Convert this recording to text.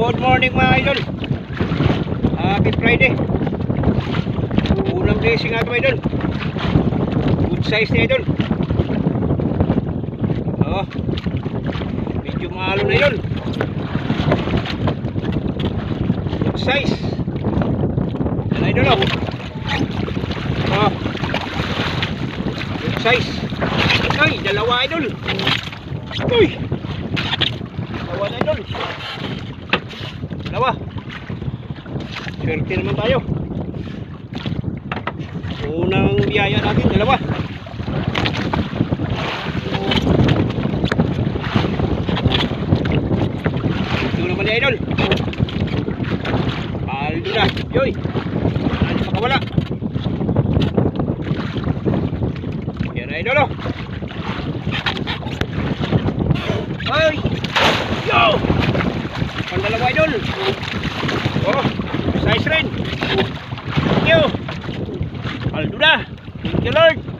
Good morning mga idol. Happy Friday. Unang blessing nga ito mga idol. Good size ni idol. Oo. Medyo mahalo na idol. Good size. Yan idol oh. Oo. Good size. Ay, dalawa idol. Uy. Dalawa na idol. Dalawa. Swerte naman tayo. Unang biyaya natin, dalawa. Ito naman ni idol. Paldo na. Yoy. Ano makawala. Yan idol oh. Ay. Yo. Pandalawa idol. Oh, size rin. Thank you. Paldo na. Thank you Lord.